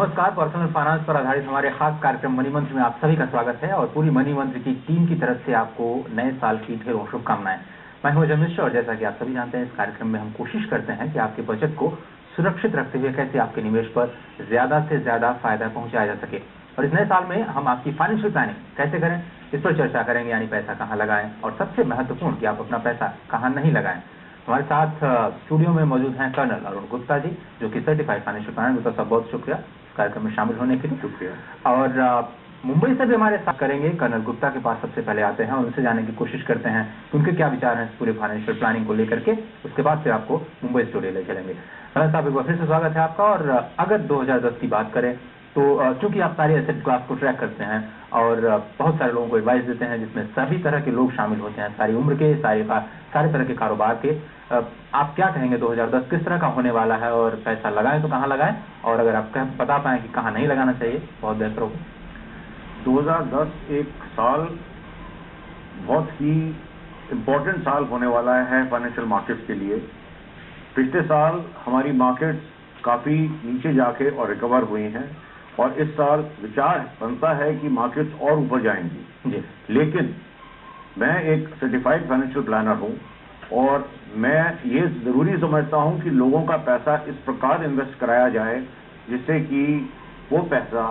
नमस्कार। Personal finance पर आधारित हमारे खास कार्यक्रम मनी मंत्र में आप सभी का स्वागत है और पूरी मनी मंत्र की टीम की तरफ से आपको नए साल की ढेरों शुभकामनाएं। मैं हूं अजय मिश्र और जैसा कि आप सभी जानते हैं, इस कार्यक्रम में हम कोशिश करते हैं कि आपके बचत को सुरक्षित रखते हुए कैसे आपके निवेश पर ज्यादा से ज्यादा फायदा पहुंचाया जा सके। और इस नए साल में हम आपकी फाइनेंशियल प्लानिंग कैसे करें, इस पर चर्चा करेंगे। यानी पैसा कहाँ लगाएं और सबसे महत्वपूर्ण कि आप अपना पैसा कहाँ नहीं लगाएं। हमारे साथ स्टूडियो में मौजूद हैं कर्नल अरुण गुप्ता जी, जो कि सर्टिफाइड फाइनेंशियल प्लानर। गुप्ता साहब, बहुत शुक्रिया कार्यक्रम में शामिल होने के लिए। शुक्रिया। और मुंबई से भी हमारे साथ करेंगे। कर्नल गुप्ता के पास सबसे पहले आते हैं और उनसे जानने की कोशिश करते हैं कि उनके क्या विचार हैं इस पूरे फाइनेंशियल प्लानिंग को लेकर के। उसके बाद फिर आपको मुंबई स्टूडियो ले चलेंगे। कर्नल साहब, एक बार फिर से स्वागत है आपका। और अगर 2010 की बात करें तो चूंकि आप सारे एसेट क्लास को ट्रैक करते हैं और बहुत सारे लोगों को एडवाइस देते हैं, जिसमें सभी तरह के लोग शामिल होते हैं, सारी उम्र के, सारे तरह के कारोबार के, आप क्या कहेंगे 2010 किस तरह का होने वाला है? और पैसा लगाएं तो कहाँ लगाएं, और अगर आप बता पाएं कि कहाँ नहीं लगाना चाहिए, बहुत बेहतर होगा। 2010 एक साल बहुत ही इम्पोर्टेंट साल होने वाला है फाइनेंशियल मार्केट्स के लिए। पिछले साल हमारी मार्केट्स काफ़ी नीचे जाके और रिकवर हुई हैं और इस साल विचार बनता है कि मार्केट्स और ऊपर जाएंगी। लेकिन मैं एक सर्टिफाइड फाइनेंशियल प्लानर हूं और मैं ये ज़रूरी समझता हूं कि लोगों का पैसा इस प्रकार इन्वेस्ट कराया जाए जिससे कि वो पैसा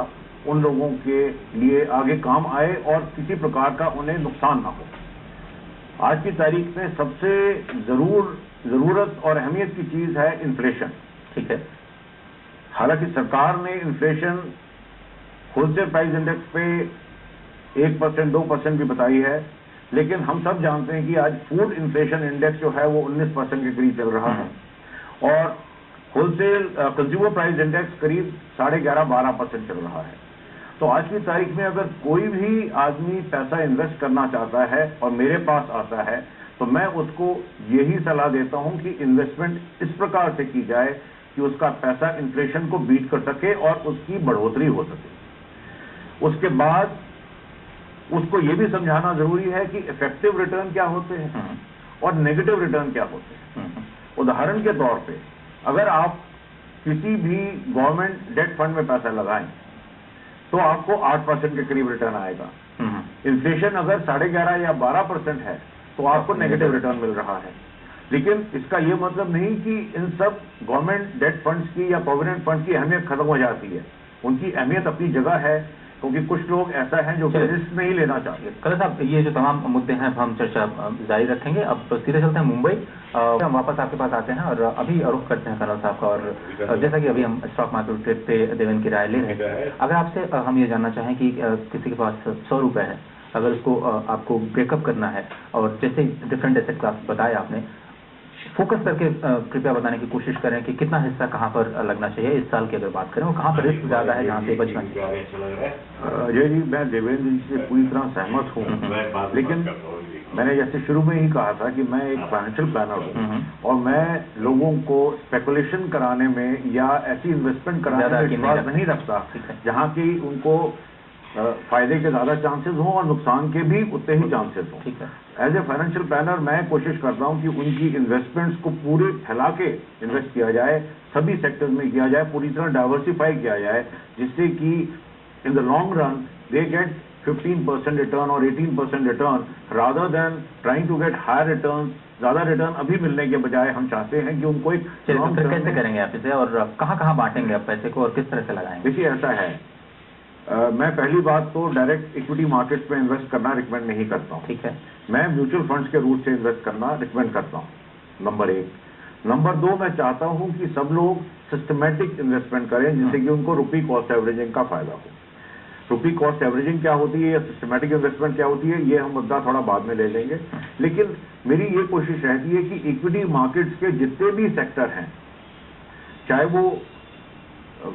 उन लोगों के लिए आगे काम आए और किसी प्रकार का उन्हें नुकसान ना हो। आज की तारीख में सबसे ज़रूरत और अहमियत की चीज़ है इन्फ्लेशन। ठीक है। हालांकि सरकार ने इन्फ्लेशन होलसेल प्राइस इंडेक्स पे 1%, 2% भी बताई है, लेकिन हम सब जानते हैं कि आज फूड इन्फ्लेशन इंडेक्स जो है वो 19% के करीब चल रहा है और होलसेल कंज्यूमर प्राइस इंडेक्स करीब 11.5-12% चल रहा है। तो आज की तारीख में अगर कोई भी आदमी पैसा इन्वेस्ट करना चाहता है और मेरे पास आता है तो मैं उसको यही सलाह देता हूं कि इन्वेस्टमेंट इस प्रकार से की जाए कि उसका पैसा इन्फ्लेशन को बीट कर सके और उसकी बढ़ोतरी हो सके। उसके बाद उसको ये भी समझाना जरूरी है कि इफेक्टिव रिटर्न क्या होते हैं और नेगेटिव रिटर्न क्या होते हैं। उदाहरण के तौर पे अगर आप किसी भी गवर्नमेंट डेट फंड में पैसा लगाएं तो आपको 8% के करीब रिटर्न आएगा। इन्फ्लेशन अगर 11.5 या 12% है तो आपको नेगेटिव रिटर्न मिल रहा है। लेकिन इसका यह मतलब नहीं कि इन सब गवर्नमेंट डेट फंड्स की या प्रोविडेंट फंड की अहमियत खत्म हो जाती है। उनकी अहमियत अपनी जगह है, क्योंकि कुछ लोग ऐसा है जो रिस्क नहीं लेना चाहते। कर्नल साहब, ये जो तमाम मुद्दे हैं हम चर्चा जारी रखेंगे। अब सीधे चलते हैं मुंबई। हम वापस आपके पास आते हैं और अभी रुख करते हैं कर्नल साहब का। और जैसा कि अभी हम स्टॉक मार्केट पे देवेंद्र की राय ले रहे हैं, अगर आपसे हम ये जानना चाहें कि किसी के पास 100 रुपए है, अगर उसको आपको ब्रेकअप करना है और जैसे डिफरेंट एसेट क्लास बताए आपने, फोकस करके कृपया बताने की कोशिश करें कि कितना हिस्सा कहाँ पर लगना चाहिए इस साल की अगर बात करें, और कहाँ पर रिस्क ज्यादा है जहाँ से बचना चाहिए। अजय जी, मैं देवेंद्र जी से पूरी तरह सहमत हूँ, लेकिन मैंने जैसे शुरू में ही कहा था कि मैं एक फाइनेंशियल प्लानर हूँ और मैं लोगों को स्पेकुलेशन कराने में या ऐसी इन्वेस्टमेंट कराने में विश्वास नहीं रखता जहाँ की उनको फायदे के ज्यादा चांसेस हों और नुकसान के भी उतने ही चांसेस हों। एज ए फाइनेंशियल प्लानर मैं कोशिश करता हूं कि उनकी इन्वेस्टमेंट्स को पूरे फैला के इन्वेस्ट किया जाए, सभी सेक्टर्स में किया जाए, पूरी तरह डाइवर्सिफाई किया जाए, जिससे कि in the long run they get 15% return और 18% return rather than trying to get higher return. ज्यादा रिटर्न अभी मिलने के बजाय हम चाहते हैं कि उनको एक कैसे करेंगे आप इसे और कहाँ बांटेंगे आप पैसे को और किस तरह से लगाएंगे? देखिए, ऐसा है, मैं पहली बात तो डायरेक्ट इक्विटी मार्केट में इन्वेस्ट करना रिकमेंड नहीं करता हूँ। ठीक है। मैं म्यूचुअल फंड्स के रूट से इन्वेस्ट करना रिकमेंड करता हूँ, नंबर 1। नंबर 2, मैं चाहता हूँ कि सब लोग सिस्टमेटिक इन्वेस्टमेंट करें जिससे कि उनको रुपी कॉस्ट एवरेजिंग का फायदा हो। रुपी कॉस्ट एवरेजिंग क्या होती है या सिस्टमेटिक इन्वेस्टमेंट क्या होती है, ये हम मुद्दा थोड़ा बाद में ले लेंगे। लेकिन मेरी ये कोशिश रहती है कि इक्विटी मार्केट्स के जितने भी सेक्टर हैं, चाहे वो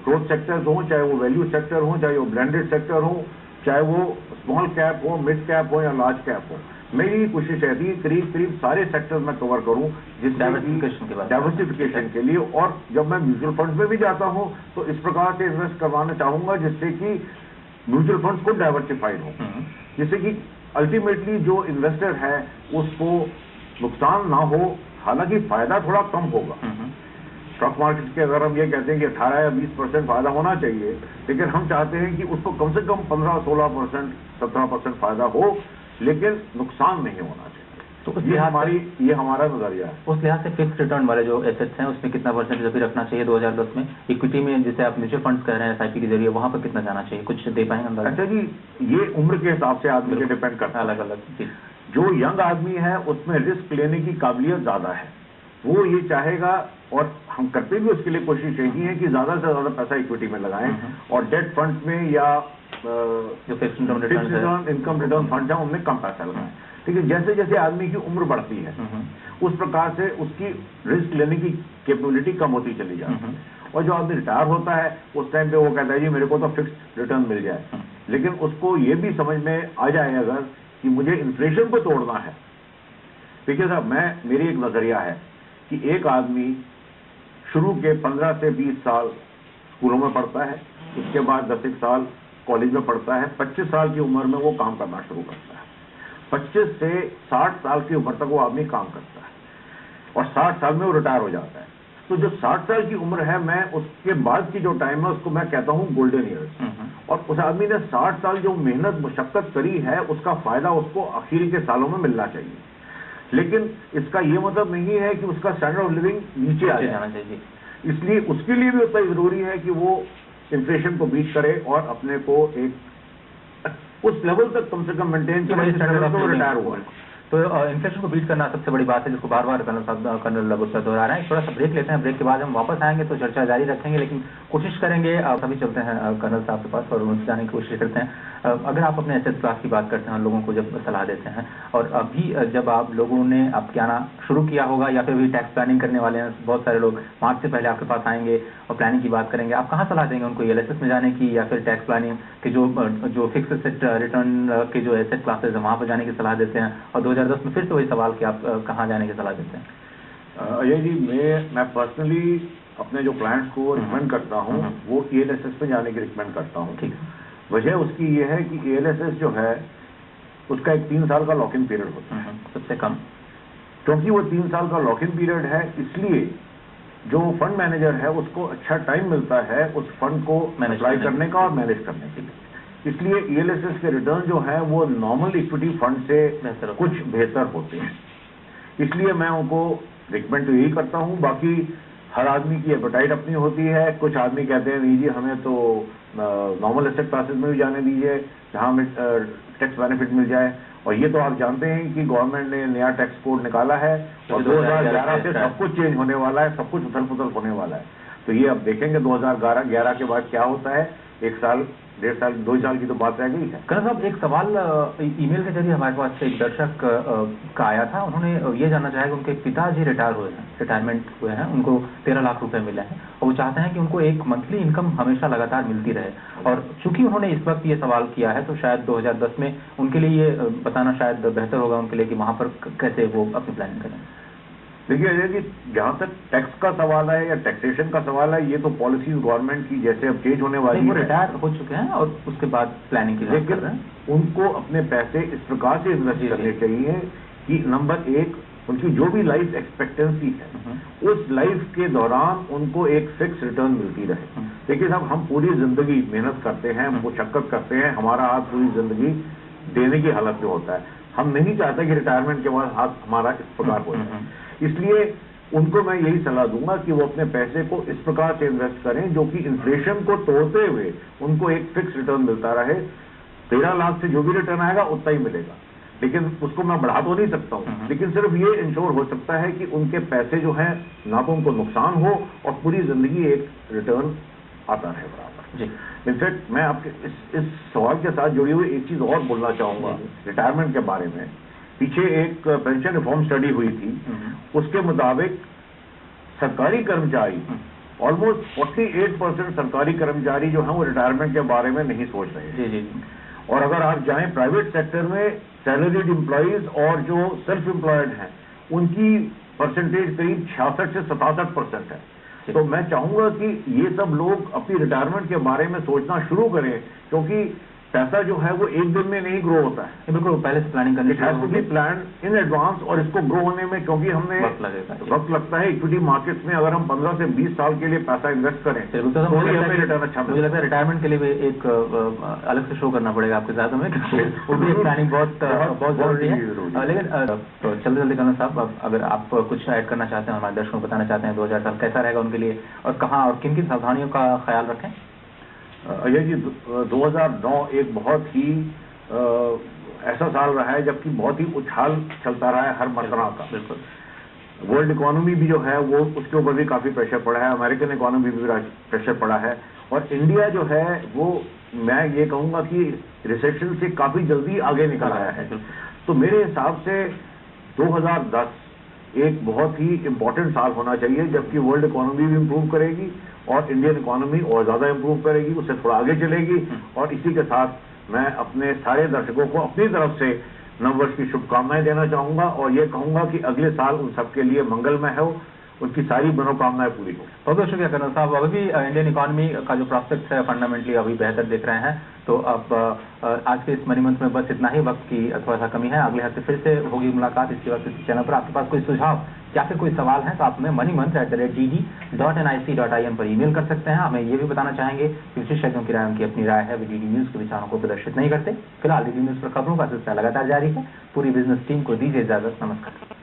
ग्रोथ सेक्टर्स हों, चाहे वो वैल्यू सेक्टर हों, चाहे वो ब्लेंडेड सेक्टर हो, चाहे वो स्मॉल कैप हो, मिड कैप हो या लार्ज कैप हो, मेरी कोशिश रहती है करीब सारे सेक्टर्स में कवर करूं डाइवर्सिफिकेशन के लिए। और जब मैं म्यूचुअल फंड्स में भी जाता हूं तो इस प्रकार से इन्वेस्ट करवाना चाहूंगा जिससे कि म्यूचुअल फंड्स को डाइवर्सिफाइड हो, जिससे कि अल्टीमेटली जो इन्वेस्टर है उसको नुकसान ना हो, हालांकि फायदा थोड़ा कम होगा। स्टॉक मार्केट के अगर हम ये कहते हैं कि 18 या 20% फायदा होना चाहिए, लेकिन हम चाहते हैं कि उसको कम से कम 15-16%, 17% फायदा हो, लेकिन नुकसान नहीं होना चाहिए। तो ये हमारा नजरिया है। उस लिहाज से फिक्स रिटर्न वाले जो एसेट्स हैं उसमें कितना परसेंटेज अभी रखना चाहिए 2010 में? इक्विटी में जिसे आप म्यूचुअल फंड्स कह रहे हैं SIP के जरिए, वहां पर कितना जाना चाहिए, कुछ दे पाएंगे अंदाजा? अच्छा जी, ये उम्र के हिसाब से आदमी पे डिपेंड करता है। अलग अलग जी। जो यंग आदमी है उसमें रिस्क लेने की काबिलियत ज्यादा है, वो ये चाहेगा, और हम करते भी उसके लिए कोशिश यही है कि ज्यादा से ज्यादा पैसा इक्विटी में लगाएं और डेट फंड्स में या जो फिक्स इनकम रिटर्न फंड है उनमें कम पैसा लगाएं। ठीक है, जैसे जैसे आदमी की उम्र बढ़ती है उस प्रकार से उसकी रिस्क लेने की कैपेबिलिटी कम होती चली जाती है। और जो आदमी रिटायर होता है उस टाइम पे वो कहता है जी मेरे को तो फिक्स रिटर्न मिल जाए, लेकिन उसको ये भी समझ में आ जाए अगर कि मुझे इन्फ्लेशन को तोड़ना है। देखिए साहब, मेरी एक नजरिया है कि एक आदमी शुरू के 15 से 20 साल स्कूलों में पढ़ता है, उसके बाद 10 साल कॉलेज में पढ़ता है, 25 साल की उम्र में वो काम करना शुरू करता है, 25 से 60 साल की उम्र तक वो आदमी काम करता है और 60 साल में वो रिटायर हो जाता है। तो जो 60 साल की उम्र है, मैं उसके बाद की जो टाइम है उसको मैं कहता हूँ गोल्डन ईयर्स। और उस आदमी ने 60 साल जो मेहनत मशक्कत करी है उसका फायदा उसको आखिरी के सालों में मिलना चाहिए। लेकिन इसका ये मतलब नहीं है कि उसका स्टैंडर्ड ऑफ लिविंग नीचे आ जाना चाहिए। इसलिए उसके लिए भी उतना जरूरी है कि वो इन्फ्लेशन को बीट करे और अपने को एक उस लेवल तक कम से कम मेंटेन करे तो रिटायर हुआ। तो इन्फ्लेशन को बीट करना सबसे बड़ी बात है जिसको बार बार कर्नल गुप्ता दोहरा रहे हैं। थोड़ा सा ब्रेक लेते हैं, ब्रेक के बाद हम वापस आएंगे तो चर्चा जारी रखेंगे, लेकिन कोशिश करेंगे सभी चलते हैं कर्नल साहब के पास और उनसे जाने की कोशिश करते हैं। अगर आप अपने एसेट क्लास की बात करते हैं, लोगों को जब सलाह देते हैं, और अभी जब आप लोगों ने आपके आना शुरू किया होगा या फिर भी टैक्स प्लानिंग करने वाले हैं, बहुत सारे लोग मार्च से पहले आपके पास आएंगे और प्लानिंग की बात करेंगे, आप कहाँ सलाह देंगे उनको, ELSS में जाने की या फिर टैक्स प्लानिंग के जो फिक्स एसेट रिटर्न के जो एसेट क्लासेज है वहाँ पर जाने की सलाह देते हैं? और 2010 में फिर से वही सवाल कि आप कहाँ जाने की सलाह देते हैं? अजय जी, मैं पर्सनली अपने जो क्लाइंट्स को रिकमेंड करता हूँ वो ELSS पे जाने की रिकमेंड करता हूँ। ठीक, वजह उसकी ये है कि ELSS जो है उसका एक 3 साल का लॉक इन पीरियड होता है, सबसे कम। क्योंकि वो 3 साल का लॉक इन पीरियड है, इसलिए जो फंड मैनेजर है उसको अच्छा टाइम मिलता है उस फंड को अप्लाई करने का और मैनेज करने के लिए। इसलिए ELSS के रिटर्न जो है वो नॉर्मल इक्विटी फंड से कुछ बेहतर होते हैं। इसलिए मैं उनको रिकमेंड तो यही करता हूँ। बाकी हर आदमी की एपेटाइट अपनी होती है। कुछ आदमी कहते हैं नहीं जी हमें तो नॉर्मल एसेट क्लासेस में भी जाने दीजिए जहाँ हमें टैक्स बेनिफिट मिल जाए। और ये तो आप जानते हैं कि गवर्नमेंट ने नया टैक्स कोड निकाला है और 2011 से सब कुछ चेंज होने वाला है, सब कुछ उथल पुथल होने वाला है। तो ये अब देखेंगे 2011 के बाद क्या होता है। 1 साल, 1.5 साल, 2 साल की तो बात रह गई है। कर्नल साहब, एक सवाल ईमेल के जरिए हमारे पास एक दर्शक का आया था। उन्होंने ये जानना चाहा कि उनके पिताजी रिटायरमेंट हुए हैं, उनको 13 लाख रुपए मिले हैं और वो चाहते हैं कि उनको एक मंथली इनकम हमेशा लगातार मिलती रहे। और चूंकि उन्होंने इस वक्त ये सवाल किया है तो शायद 2010 में उनके लिए ये बताना शायद बेहतर होगा उनके लिए कि वहां पर कैसे वो अपनी प्लानिंग करें। देखिए अजय जी, जहाँ तक टैक्स का सवाल है या टैक्सेशन का सवाल है, ये तो पॉलिसीज गवर्नमेंट की जैसे अब चेंज होने वाली है। रिटायर हो चुके हैं और उसके बाद प्लानिंग की बात कर रहे हैं। उनको अपने पैसे इस प्रकार से इन्वेस्ट करने चाहिए कि नंबर 1 उनकी जो भी लाइफ एक्सपेक्टेंसी है उस लाइफ के दौरान उनको एक फिक्स रिटर्न मिलती रहे। देखिए साहब, हम पूरी जिंदगी मेहनत करते हैं, मुशक्कत करते हैं, हमारा हाथ पूरी जिंदगी देने की हालत में होता है। हम नहीं चाहते कि रिटायरमेंट के बाद हाथ हमारा इस प्रकार हो जाए। इसलिए उनको मैं यही सलाह दूंगा कि वो अपने पैसे को इस प्रकार से इन्वेस्ट करें जो कि इन्फ्लेशन को तोड़ते हुए उनको एक फिक्स रिटर्न मिलता रहे। 13 लाख से जो भी रिटर्न आएगा उतना ही मिलेगा, लेकिन उसको मैं बढ़ा तो नहीं सकता हूँ। लेकिन सिर्फ ये इंश्योर हो सकता है कि उनके पैसे जो हैं ना तो उनको नुकसान हो और पूरी जिंदगी एक रिटर्न आता रहे बराबर। इनफैक्ट मैं आपके इस सवाल के साथ जुड़ी हुई एक चीज और बोलना चाहूंगा रिटायरमेंट के बारे में। पीछे एक पेंशन रिफॉर्म स्टडी हुई थी, उसके मुताबिक सरकारी कर्मचारी ऑलमोस्ट 48% सरकारी कर्मचारी जो हैं वो रिटायरमेंट के बारे में नहीं सोच रहे हैं। और अगर आप जाएं प्राइवेट सेक्टर में, सैलरीड एम्प्लॉइज और जो सेल्फ एम्प्लॉयड हैं उनकी परसेंटेज करीब 66 से 67% है। तो मैं चाहूंगा कि ये सब लोग अपनी रिटायरमेंट के बारे में सोचना शुरू करें, क्योंकि पैसा जो है वो एक दिन में नहीं ग्रो होता है। बिल्कुल, पहले से प्लानिंग करनी it has to be plan in advance, और इसको ग्रो होने में क्योंकि हमने वक्त लगता है। इक्विटी मार्केट्स में अगर हम 15 से 20 साल के लिए पैसा इन्वेस्ट करें तो ही हमें रिटर्न अच्छा मुझे लगता है रिटायरमेंट के लिए भी एक अलग से शो करना पड़ेगा आपके साथ में, वो भी एक प्लानिंग बहुत जरूरी है। लेकिन तो चलते चलते कर्नल साहब, अगर आप कुछ ऐड करना चाहते हैं, हमारे दर्शकों को बताना चाहते हैं 2000 साल कैसा रहेगा उनके लिए और कहाँ और किन किन सावधानियों का ख्याल रखें। अजय जी, 2009 एक बहुत ही ऐसा साल रहा है जबकि बहुत ही उछाल चलता रहा है हर मसला का। बिल्कुल, वर्ल्ड इकोनॉमी भी जो है वो उसके ऊपर भी काफी प्रेशर पड़ा है, अमेरिकन इकोनॉमी भी प्रेशर पड़ा है, और इंडिया जो है वो मैं ये कहूंगा कि रिसेशन से काफी जल्दी आगे निकल आया है। तो मेरे हिसाब से 2010 एक बहुत ही इंपॉर्टेंट साल होना चाहिए, जबकि वर्ल्ड इकोनॉमी भी इंप्रूव करेगी और इंडियन इकोनॉमी और ज्यादा इंप्रूव करेगी, उससे थोड़ा आगे चलेगी। और इसी के साथ मैं अपने सारे दर्शकों को अपनी तरफ से नववर्ष की शुभकामनाएं देना चाहूंगा और ये कहूंगा कि अगले साल उन सबके लिए मंगलमय हो, उनकी सारी मनोकामनाएं पूरी हो। बहुत बहुत शुक्रिया कर्नल साहब। अभी भी इंडियन इकोनॉमी का जो प्रोस्पेक्ट है फंडामेंटली अभी बेहतर दिख रहे हैं। तो अब आज के इस मनी मंथ में बस इतना ही, वक्त की थोड़ा सा कमी है। अगले हफ्ते फिर से होगी मुलाकात इसी वक्त इसी चैनल पर। आपके पास कोई सुझाव या फिर कोई सवाल है तो आप हमें moneymonth@dd.nic.in पर ईमेल कर सकते हैं। हमें ये भी बताना चाहेंगे कि विशेषज्ञों की राय उनकी अपनी राय है, वे डीडी न्यूज के विचारों को प्रदर्शित नहीं करते। फिलहाल डीडी न्यूज पर खबरों का सिलसिला लगातार जारी है। पूरी बिजनेस टीम को दीजिए इजाजत। नमस्कार।